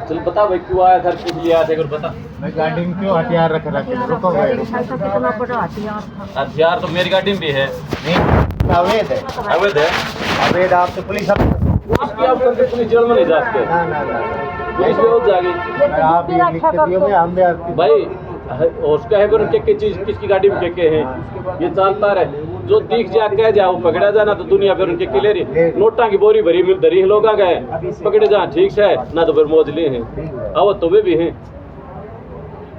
चल बता भाई क्यों आया था, किस लिए आया था, एक बार बता। मैं गाड़ी में क्यों हथियार रख रखे? रुको भाई, रुको। कितना बड़ा हथियार था। हथियार तो मेरी गाड़ी में भी है। नहीं, अवैध है। अवैध है? अवैध आपसे पुलिस उसकी आप करके पुलिस जेल में नहीं जा सकते। ना ना ना, पुलिस में हो जाएगी आप ये लिख के दियो, मैं हम भी आपकी भाई। उसका है फिर के चीज किसकी गाड़ी में के हैं, ये जानता रहे। जो दिख जा कह जा वो पकड़ा जाना तो दुनिया फिर उनके किले रही नोटा की बोरी भरी मिल धरी लोग गए पकड़े जा ठीक से ना तो फिर मौज ले हैं। अब तो वे भी हैं।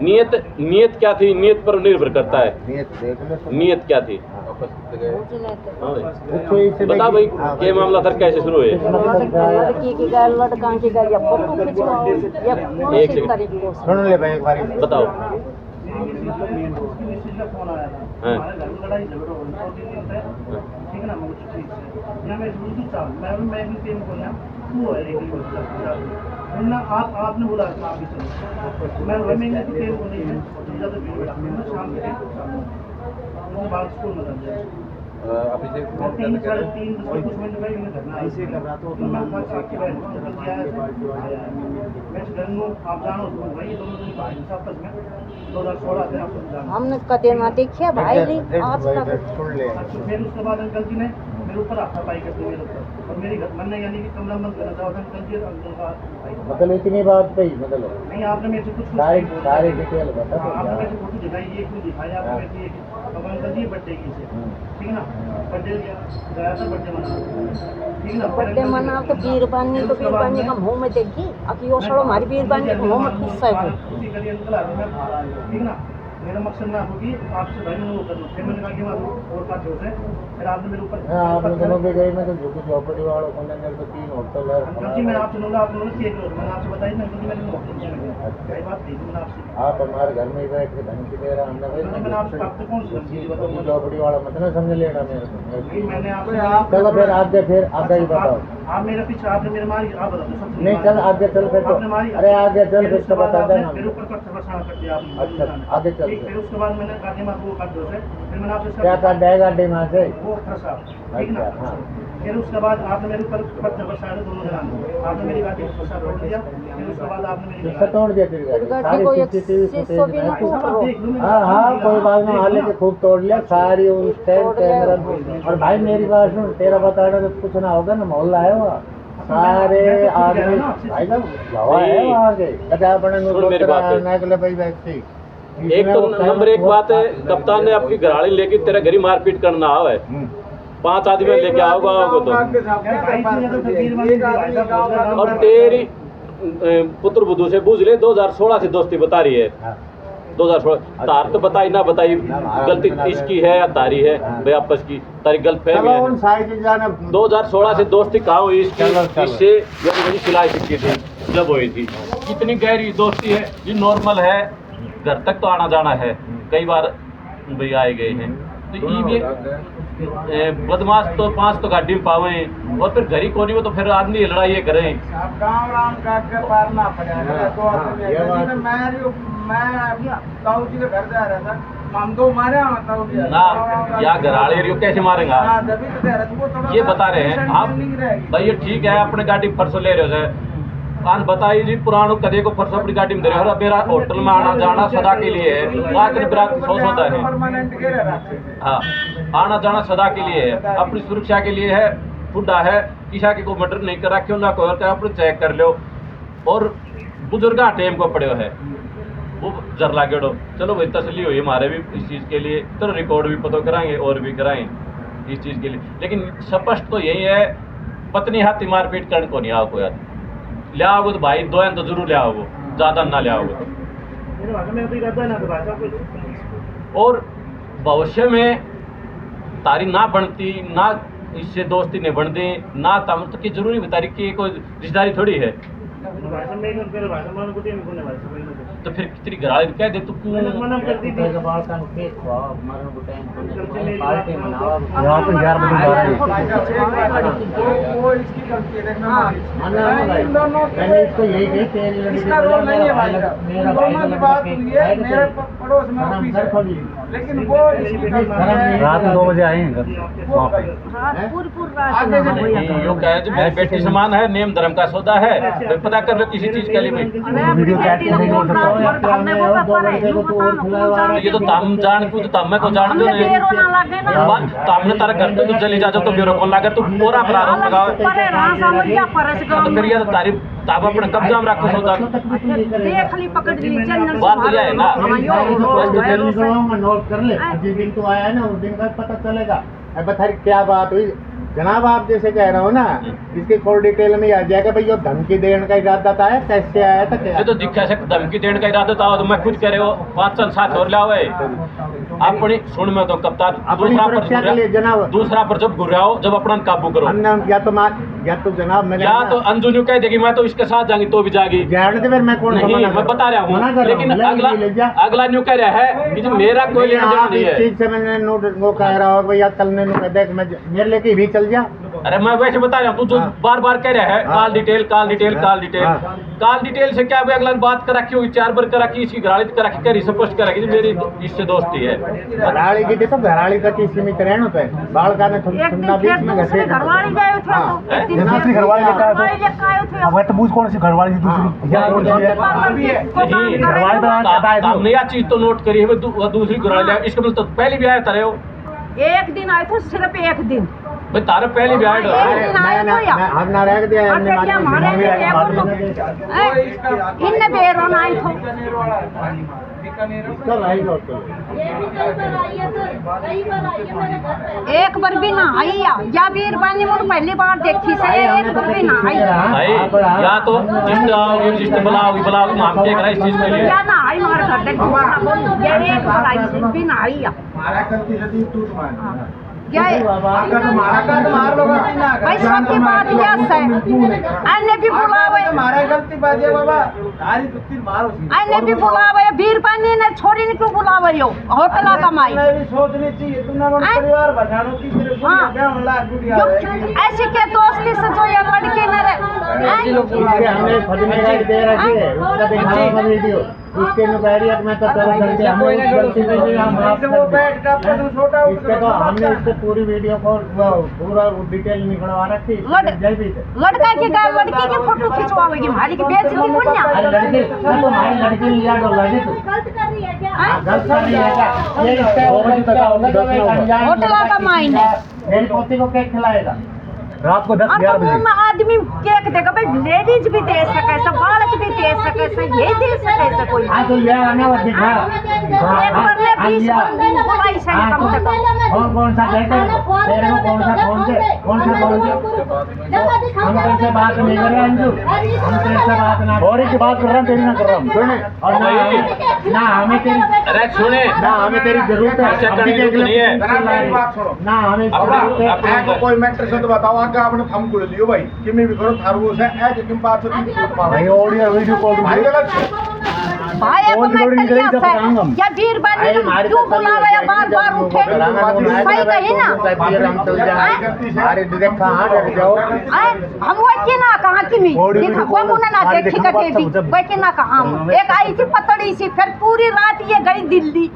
नियत क्या थी, नियत पर निर्भर करता है। नियत क्या थी बता भाई, क्या मामला था, कैसे शुरू हुए? लड़की की गैर लड़का की गैर या फोटो खिंचवाओ या कौन सी तरीके से सुन ले भाई एक बार बताओ। आपने बोला मैं बात स्कूल में अभी से 3 कुछ मिनट में ऐसे कर रहा तो मैं घर में आप जानो भाई आपस में 2016 से आपको हमने कदे ना देखिए भाई नहीं आज तक। सुन ले। फिर उसके बाद अंकल जी ने मेरे ऊपर हाथापाई कर दी मेरे ऊपर और मेरी घर मैंने यानी कि कमरा बंद करना था अंकल जी अंकल का मतलब इतनी बात पे मतलब नहीं आपने मेरे से कुछ सारी डिटेल बता दो। आपने मेरे से फोटो दिखाई, ये क्यों दिखाया आपने मेरे से ये अब अंकल जी बर्थडे की से ठीक है ना, बर्थडे गया था बर्थडे मना ठीक है ना, बर्थडे मना तो बीरबानी का मुंह में देखी अकी वो सड़ो हमारी बीरबानी के मुंह में किस्सा है उसी करिए अंकल आ रहे मैं ठीक है ना। मेरा मकसद ना होगी आपसे भाई मैंने वो करना, फिर मैंने कहा कि मैं और का जोश है, फिर आपने मेरे ऊपर आप दोनों भी गए, मैं तो झुकी चौपड़ी वालों को मेरे को 3 होटल है। अंकल जी मैं आपसे बोला आप लोगों से मैंने आपसे बताई ना अंकल जी मैंने कई बात थी मैंने आपसे आप हमारे घर में ही बैठ के धमकी दे रहा हमने मैंने आपसे आपसे कौन सी चीज बताऊँ चौपड़ी वाला मत ना समझ लेना मेरे को। मैंने आपसे चलो फिर आगे ही बताओ। आप मेरे पीछे आपने मेरे मारी आप बता दो सबसे नहीं चल आगे चल फिर तो। अरे आगे चल फिर तो बता देना। मेरे ऊपर पत्थर बरसाना कर दिया आपने। अच्छा आगे चल। फिर उसके बाद मैंने गाड़ी में वो काट दो से फिर मैंने आपसे क्या काट देगा गाड़ी में से वो फंसा ठीक ना। अच्छा, हाँ। फिर उसके बाद आपने मेरे ऊपर पत्थर बरसाया दोनों जने, आपने मेरी गाड़ी को फंसा तोड़ दिया। फिर उसके बाद आपने मेरी किससे तोड़ दिया तेरी गाड़ी? गाड़ी को सारी एक CCTV शीशो भी ना फुटेज हाँ हाँ कोई बात नहीं, हाले के खूब तोड़ लिया सारी उस कैमरा। और भाई मेरी बात सुन, तेरा बताना तो कुछ ना होगा ना, मोहल्ला है वहाँ सारे आदमी भाई साहब गवाह है वहाँ के कचा बने भाई व्यक्ति। एक तो नंबर एक बात है, कप्तान ने आपकी घराड़ी लेके तेरा घरी मारपीट करना आवा है, 5 आदमी लेके आओगे तो और तेरी पुत्र बुद्धू से पूछ ले 2016 से दोस्ती बता रही है। 2016 तार तो बताई ना बताई, गलती इसकी है या तारी है भाई आपस की, तारी गलत फहमी है। 2016 से दोस्ती कहाँ हुई इसकी? इससे मेरी सिलाई सीखी थी जब हुई थी। कितनी गहरी दोस्ती है, ये नॉर्मल है, घर तक तो आना जाना है, कई बार भाई आए गए हैं। तो ये बदमाश तो 5 तो गाड़ी में पावे और फिर घरी कोनी में तो फिर आदमी लड़ाई करें। मैं ताऊ जी के घर जा रहा था, हम दो मारे ना या घराड़े रियो कैसे मारेगा ये बता रहे हैं आप भाई। ये ठीक है अपने गाड़ी परसों ले रहे हो आज बताइए जी, पुरानो कदे को परसों अपनी गाड़ी में दे रहे हो, मेरा होटल में आना जाना सदा के लिए है, रात दिन रात 100 है। हाँ आना जाना सदा के लिए है, अपनी सुरक्षा के लिए है, बुढ़ा है, किसा के को मर्डर नहीं करा क्यों ना कोई और अपने चेक कर लो। और बुजुर्ग टेम को पड़े है वो जर लागे डो, चलो भाई तसली हुई हमारे भी इस चीज़ के लिए, चलो रिकॉर्ड भी पता कराएंगे और भी कराएंगे इस चीज़ के लिए। लेकिन स्पष्ट तो यही है, पत्नी हाथी मारपीट करने को नहीं आओ कोई यार ले आओगे तो भाई 2 तो जरूर ले आओगे, ज़्यादा ना ले आओगे। और भविष्य में तारी ना बनती ना इससे दोस्ती नहीं बनती ना तम तो की जरूरी बतारी की कोई रिश्तेदारी थोड़ी है। तो फिर कितनी घराड़ी कह दे तू क्यों मैंने इसको यही कही तेरी लड़की पड़ोस में ऑफिस है, लेकिन वो रात 2 बजे आए हैं रात पूरी रात में हम वही यो कहे जी मेरी बेटी समान है, नेम धर्म का सौदा है, तो पता कर लो किसी चीज के लिए भी। वीडियो चैट नहीं हो ये तो तम जान कुछ तम को जान दो नहीं तमने तारा घर पे तो चली जा तो ब्यूरो कॉल लाकर तू पूरा प्रारूप लगाओ तो फिर ये तारी ताब अपने कब्जा में रखो सौदा देख ली पकड़ ली चंदन बात तो यह है ना नोट कर ले, जिस दिन तू आया है ना उस दिन का पता चलेगा। अब बता क्या बात हुई जनाब, आप जैसे कह रहे हो ना, इसकी फुल डिटेल में आ जाएगा भाई ये धमकी देने का इरादा था, कैसे आया था क्या? ये तो दिखा से धमकी देने का इरादा था तो मैं खुद करे हो 5 साथ और लाओ अपनी सुन में तो कप्तान दूसरा पर जब घुराओ जब अपना काबू करो या तो जनाब मैंने या तो अंजू न्यू कह देगी मैं तो इसके साथ जाऊंगी तो भी जाएगी मैं कौन नहीं मैं बता रहा हूँ, लेकिन अगला न्यू कह रहा है कि मेरा कोई लेना देना नहीं है। चीज से मैंने नोट वो कह रहा हूँ भैया कल ने देख मैं मेरे लेके भी चल जा। अरे मैं वैसे बता रहा हूँ, तू जो बार बार कह रहा है call detail call detail call detail call detail से क्या अगला बात करा की होगी 4 बार करा की इसकी घराड़ी करा की करी सपोस्ट करा की मेरी इससे दोस्ती है घराड़ी की देखो घराड़ी तक ही सीमित रहना होता है, बाल का ने ठंडा बीच में घसे घरवाली गए थे दूसरी घरवाली लेकर आए थे। अब तो मुझ कौन सी घरवाली थी दूसरी या हमने यह चीज तो नोट करी है दूसरी घरवाली इसका मतलब तो पहले भी आया था हो एक दिन आए थे, सिर्फ एक दिन भाई तारा पहले भी आया हम ना रख दिया इनने बेरोन आई थो एक बार भी ना आई या बीरबानी मुझे पहली बार देखी से एक बार भी ना आई या तो जिस आओगे जिस बुलाओगे बुलाओगे हम क्या करा इस चीज के लिए या ना आई मार कर दे ये एक बार आई से भी ना आई क्या भाई सबकी बात यस है अन्य भी बुलावे गलती बात है बाबा अन्य भी बुलावे बीरबानी ने छोरी ने क्यों बुलावे यो होटल कमाई सोचनी चाहिए परिवार बचानो की ऐसे के दोस्ती से जो ये लड़की ने हमने फटने का दे रखी है उसका दिखावा वीडियो उसके मुताबिक मैं तो तरह करके हमने उस गलती में भी हम इसके तो हमने इससे पूरी वीडियो को पूरा डिटेल निकलवा रखी लड़का की गाय लड़की की फोटो खिंचवाएगी हमारी की बेइज्जती पुण्य लड़की तो हमारी लड़की लिया तो लगी तो गलत कर रही है क्या गलत कर रही है क्या ये इसका होटल का माइन है मेरी पोती को केक खिलाएगा रात को 10-11 बजे में आदमी केक देगा भाई लेडीज भी दे सके सब बालक भी दे सके सब ये दे सके कोई हाँ तो ये आने वाला दिखा एक बार ले 20 बुलाई से कम से कम कौन सा कहते हैं तेरे को कौन सा फोन से हम कैसे बात नहीं कर रहे अंजू हम कैसे बात ना और की बात कर रहे हैं तेरी ना कर रहा हूँ सुने और ना हमें तेरी अरे सुने ना हमें तेरी जरूरत है ना हमें कोई मैटर से तो बताओ आगे आपने हम को लियो भाई कि मैं भी करो थारो से ए कि तुम बात से भाई ऑडियो वीडियो कॉल भाई गलत भाई एक मिनट क्या है या बीरबानी क्यों बुलावे या बार-बार उठे सही कही ना अरे देखा हां डर जाओ हम वो के ना कहां की मी देखा वो मुने ना देखी कटे भी वो के ना कहां एक आई थी पतड़ी सी फिर पूरी रात ये गई दिल्ली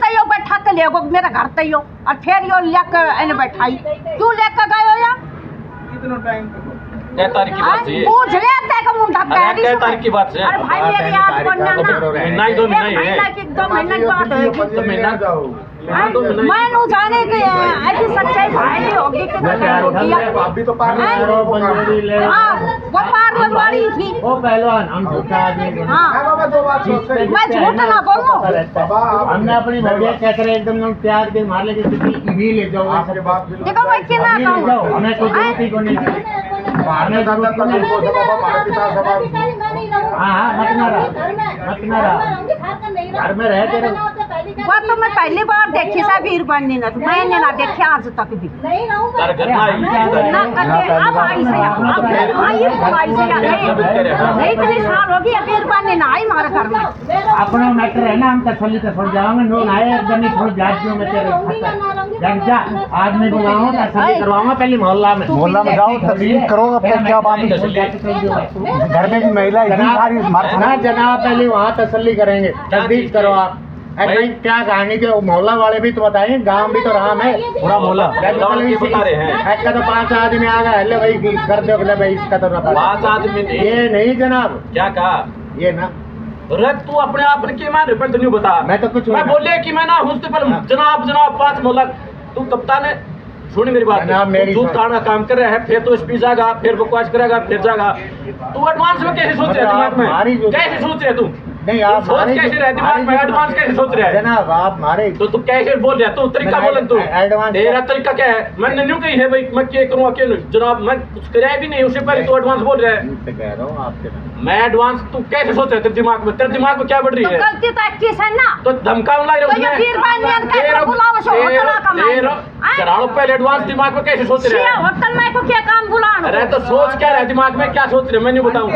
तो यो बैठा के ले गो मेरा घर तो यो और फिर यो लेकर एने बैठाई क्यों लेकर गयो या कितना टाइम क्या तारीख की बात है पूछ ले ते का मुंडा पैरी क्या तारीख की बात है अरे भाई मेरी याद करना ना महीना ही 2 महीना ही है एकदम महीना की बात है तो महीना मैं नु जाने के ऐसी सच्चाई भाई होगी कि अभी तो पार हां वो पार लगवाड़ी थी ओ पहलवान हम झूठा आदमी हां बाबा दो बात मैं झूठ ना बोलूं हमने अपनी भैया क्या करे एकदम हम त्याग के मार लेके किसी भी ले जाओ आपके बात देखो मैं के ना कहूं हमें कोई जरूरत ही नहीं मारने का तो हमारे पिता सवाल हां मत ना घर में रह तेरे वो तो मैं पहली बार देखी सा बीरबानी ने मैंने ना देखे आज तक भी तारा घर में आई ना कटे अब आई से अब आई से नहीं इतनी साल होगी बीरबानी ना आई हमारे घर में अपना मैटर है ना हम तसल्ली से छोड़ जाओगे नो आए एकदम नहीं छोड़ जातियों में तेरे जब जा आज मैं बुलाऊं तसल्ली करवाऊंगा पहले मोहल्ला में जाओ तसल्ली करो अपने क्या बात घर में भी महिला इतनी सारी ना जनाब पहले वहाँ तसल्ली करेंगे तस्दीक करो आप अरे भाई क्या कहानी के मोहल्ला वाले भी तो बताएं, गांव भी तो राम है पूरा मोहल्ला गाँव के बता रहे हैं। इसका तो 5 आदमी आ गए, ले भाई कर दो ले भाई, इसका तो ना 5 आदमी नहीं। ये नहीं जनाब, क्या कहा? ये ना रख तू अपने आप ने के मान रिपोर्ट नहीं बता। मैं तो कुछ मैं बोले कि मैं ना हूँ पर जनाब 5 मोहल्ला तू कप्तान है। सुन मेरी बात, जनाब मेरी तू ताना काम कर रहा है, फिर तो स्पीच जाएगा, फिर बकवास करेगा, फिर जाएगा। तू एडवांस में कैसे सोच रहा है दिमाग में? कैसे सोच रहे तू? नहीं आप सोच कैसे रहे दिमाग में? एडवांस कैसे सोच रहा है? जनाब आप मारे तो तू कैसे बोल रहा है? तू तरीका बोल तू। एडवांस तेरा तरीका क्या है? मैंने न्यू कही है भाई, मैं क्या करूँ अकेले? जनाब मैं कुछ कराया भी नहीं, उससे पहले तू एडवांस बोल रहा है। कह रहा हूँ आपसे मैं एडवांस, तू कैसे सोच रहा है? तेरे दिमाग में क्या बढ़ रही तो है? गलती तो 21 है ना। तो धमका ला तो ये वीर बानियान का बुलाओ सो होटल का मैं कराड़ो पहले एडवांस दिमाग में कैसे सोच रहे ये हैं? होटल में को क्या काम बुलाना? अरे तो सोच क्या रहा है दिमाग में? क्या सोच रहे हैं? मैं नहीं बताऊँ।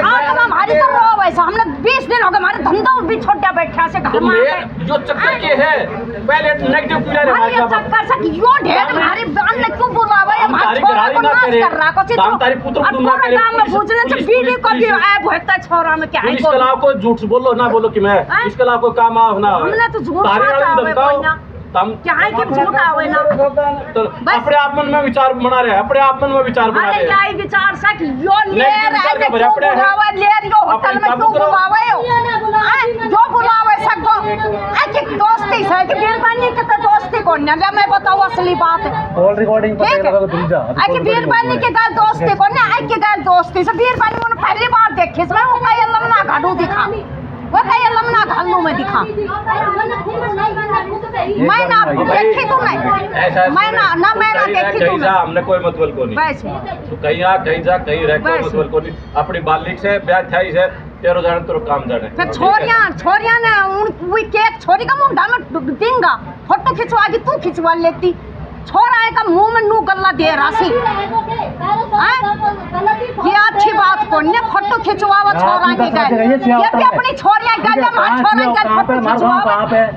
आज हमारी तो रो वैसा, हमने 20 दिन हो गए हमारे धंधा भी छोटा बैठा से घर तो में मेरे जो चक्कर के है पहले नेगेटिव क्लियर है हमारे हमारे चक्कर से यो ढेर हमारे बाल ने क्यों बुलावा है? हमारे छोरा को नाश कर रहा को दाम तारी पुत्र को ना करे। काम में पूछने से बीड़ी को भी ऐप होता है छोरा में क्या है पुलिस के अलावा कोई झूठ बोलो ना बोलो कि मैं इसके अलावा कोई काम आओ ना। हमने तो झूठ तारी बात वाले आवे धमकाओ कोई ना। तम क्या है कि झूठ आवे ना? तो अपने आप मन में विचार बना रहे हैं, अपने आप मन में विचार बना अरे रहे हैं। यही विचार से कि यो ले नहीं, रहा है विचार क्यों का भरा बुलावा ले यो होटल में क्यों बुलावे हो? जो बुलावे सको एक दोस्ती से कि बीरबानी के तो दोस्ती कौन ना मैं बताऊं असली बात है। कॉल रिकॉर्डिंग ठीक है कि बीरबानी के गाल दोस्ती कौन ना आई के गाल दोस्ती से बीरबानी मैंने पहली बार देखी इसमें वो कई लम्ना घाडू दिखा, वो कई लम्ना घालू में दिखा। मैं ना देखी तू नहीं, मैं ना देखी तू नहीं। हमने कोई मतलब को नहीं। वैसे तू कहीं आ कहीं जा कहीं रह कोई बस। मतलब को नहीं। अपनी बालिक से ब्याह थाई से तेरो जाने तेरो काम जाने। फिर छोरियां ने उन वही केक छोरी का मुंडा में देंगा, फोटो खिंचवा के तू खिंचवा लेती। छोरा है का मुंह में नू गल्ला दे रासी ये अच्छी बात कौन ने फोटो खिंचवावा छोरा के गए? ये भी अपनी छोरियां गए हमारे छोरा के फोटो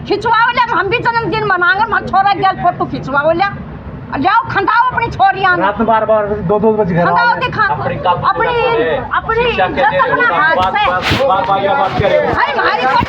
खिंचवावे ले, हम भी जन्मदिन मनाएंगे हमारे छोरा के फोटो खिंचवावे ले जाओ खंडाओ अपनी छोरियां रात में बार 2 बजे घर खंडाओ दिखा अपनी इज्जत अपना हाथ से। बात करे अरे हमारी कौन